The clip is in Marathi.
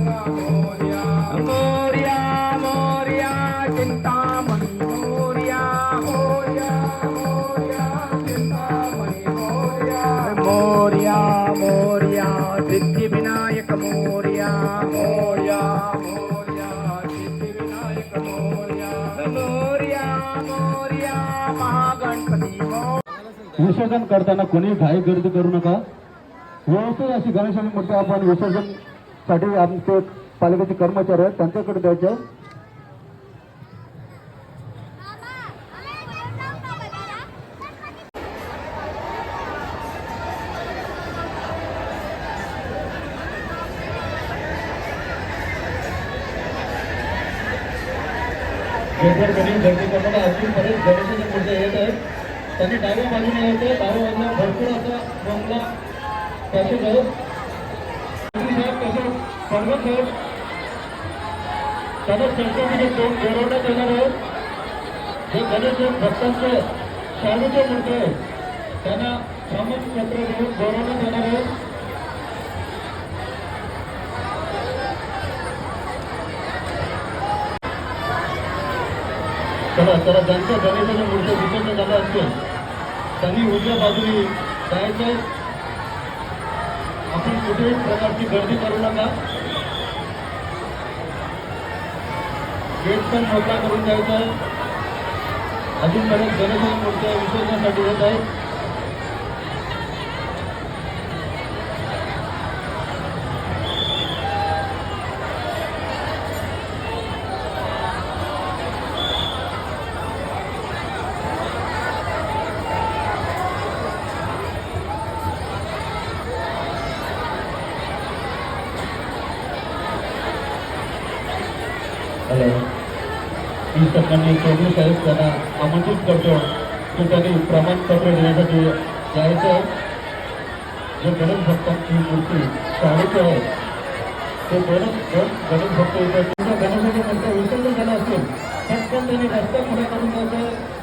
मोरया मोरया चिंतामणी मोरया मोरया मोरया चिंतामणी मोरया मोरया मोरया सिद्धिविनायक मोरया मोरया मोरया सिद्धिविनायक मोरया मोरया मोरया महागणपती मोरया। विसर्जन करताना कोणी घाई गर्दी करू नका। व्यवस्थित अशी गणेशाची मूर्ती आपण विसर्जन साठी आमचे पालिकेचे कर्मचारी आहेत त्यांच्याकडे द्यायचे। गर्दी करताना अजून बरेच गणेशाच्या मूर्त्या येत आहेत। त्यांनी डाव्या बाजूने यायचे, डाव्या बाजूला भरपूर असा बंगला तसेच पर्वत साहेब त्यांना संस्कृतीचे तोंड गौरवण्यात येणार आहे। जे गणेश भक्तांचे शालूचे मूर्ती आहेत त्यांना सामान पत्र देऊन गौरवण्यात येणार आहे। चला ज्यांच्या गणेशाच्या मूर्त्या विसर्जन झाल्या असतील त्यांनी उजव्या बाजूने जायचं। आपण कुठेही प्रकारची गर्दी करू नका। गेट पण मोकळा करून द्यायचा आहे। अजून बरेच गणेशाच्या मूर्त्या विसर्जनासाठी येत आहेत। मी सगळ्यांनी चौधरी साहेब त्यांना आमंत्रित करतो की त्यांनी प्रमाणपत्र देण्यासाठी जायचं आहे। जे गणेश भक्तांची मूर्ती शाळेची आहे ते दोन गणेश भक्त येतात। गणेशाची मूर्ती विसर्जन झालं असेल पटकन त्यांनी रस्ता पुढे करून द्यायचं।